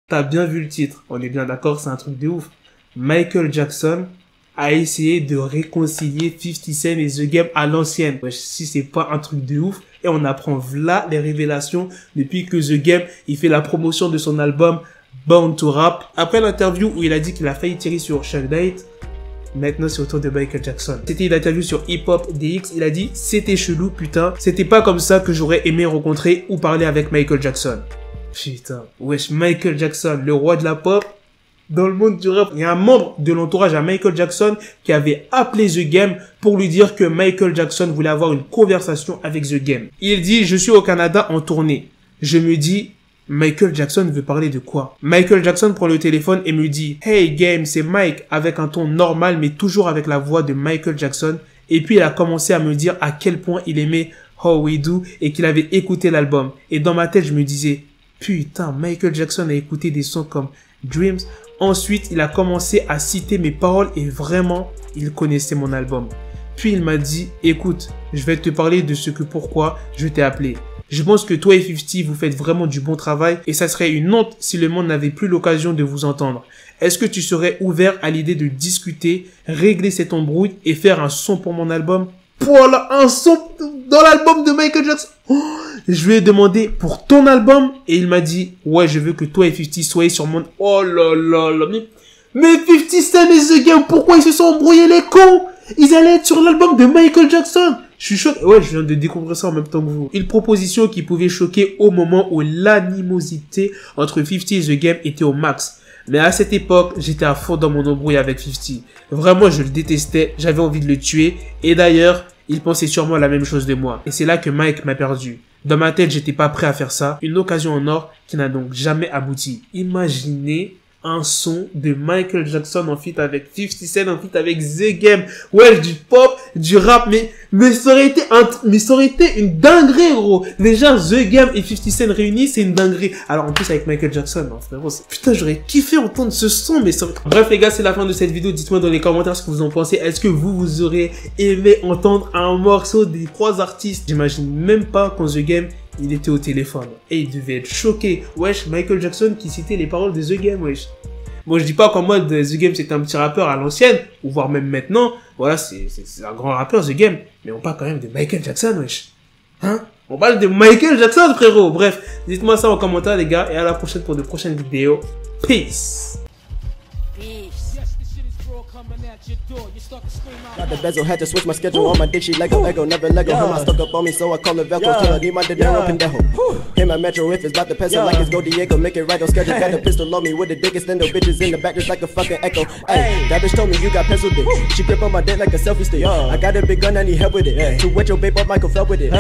T'as bien vu le titre, on est bien d'accord, c'est un truc de ouf. Michael Jackson a essayé de réconcilier 50 Cent et The Game à l'ancienne. Wesh, si c'est pas un truc de ouf, et on apprend là les révélations depuis que The Game, il fait la promotion de son album Born to Rap. Après l'interview où il a dit qu'il a failli tirer sur Chuck Date, maintenant c'est au tour de Michael Jackson. C'était une interview sur Hip Hop DX, il a dit « C'était chelou, putain. C'était pas comme ça que j'aurais aimé rencontrer ou parler avec Michael Jackson. » Putain, wesh, Michael Jackson, le roi de la pop. Dans le monde du rap, il y a un membre de l'entourage à Michael Jackson qui avait appelé The Game pour lui dire que Michael Jackson voulait avoir une conversation avec The Game. Il dit « Je suis au Canada en tournée. Je me dis, Michael Jackson veut parler de quoi ?» Michael Jackson prend le téléphone et me dit « Hey Game, c'est Mike » avec un ton normal mais toujours avec la voix de Michael Jackson. Et puis il a commencé à me dire à quel point il aimait How We Do et qu'il avait écouté l'album. Et dans ma tête, je me disais « Putain, Michael Jackson a écouté des sons comme Dreams ». Ensuite, il a commencé à citer mes paroles et vraiment, il connaissait mon album. Puis il m'a dit, écoute, je vais te parler de ce que pourquoi je t'ai appelé. Je pense que toi et 50, vous faites vraiment du bon travail et ça serait une honte si le monde n'avait plus l'occasion de vous entendre. Est-ce que tu serais ouvert à l'idée de discuter, régler cette embrouille et faire un son pour mon album? Voilà, un son dans l'album de Michael Jackson. Je lui ai demandé pour ton album et il m'a dit ouais, je veux que toi et 50 soyez sur mon... Oh là là là, mais 50 Cent et The Game, pourquoi ils se sont embrouillés les cons? Ils allaient être sur l'album de Michael Jackson. Je suis choqué. Ouais, je viens de découvrir ça en même temps que vous. Une proposition qui pouvait choquer au moment où l'animosité entre 50 et The Game était au max. Mais à cette époque, j'étais à fond dans mon embrouille avec 50. Vraiment, je le détestais, j'avais envie de le tuer. Et d'ailleurs, il pensait sûrement la même chose de moi. Et c'est là que Mike m'a perdu. Dans ma tête, j'étais pas prêt à faire ça. Une occasion en or qui n'a donc jamais abouti. Imaginez un son de Michael Jackson en feat avec 50 Cent, en feat avec The Game. Ouais, du pop, du rap, mais ça aurait été une dinguerie, gros. Déjà, The Game et 50 Cent réunis, c'est une dinguerie. Alors, en plus, avec Michael Jackson, non, frérot, putain, j'aurais kiffé entendre ce son, mais ça... Bref, les gars, c'est la fin de cette vidéo. Dites-moi dans les commentaires ce que vous en pensez. Est-ce que vous aurez aimé entendre un morceau des trois artistes? J'imagine même pas quand The Game, il était au téléphone. Et il devait être choqué. Wesh, Michael Jackson qui citait les paroles de The Game, wesh. Bon, je dis pas qu'en mode The Game c'était un petit rappeur à l'ancienne, ou voire même maintenant. Voilà, c'est un grand rappeur, The Game. Mais on parle quand même de Michael Jackson, wesh. Hein? On parle de Michael Jackson, frérot. Bref, dites-moi ça en commentaire, les gars. Et à la prochaine pour de prochaines vidéos. Peace. Got the bezel, had to switch my schedule. On my dick, she Lego, never Lego. Him, I stuck up on me, so I call it Velcro. Till I need my dinero pendejo. Him, my metro, if it's about the peso, like it's Go Diego, make it right on schedule. Got the pistol on me with the dick, extendo bitches in the back, just like a fucking echo. Hey, that bitch told me you got pencil dick. She grip on my dick like a selfie stick. I got a big gun, I need help with it. To wet your babe up, Michael fell with it.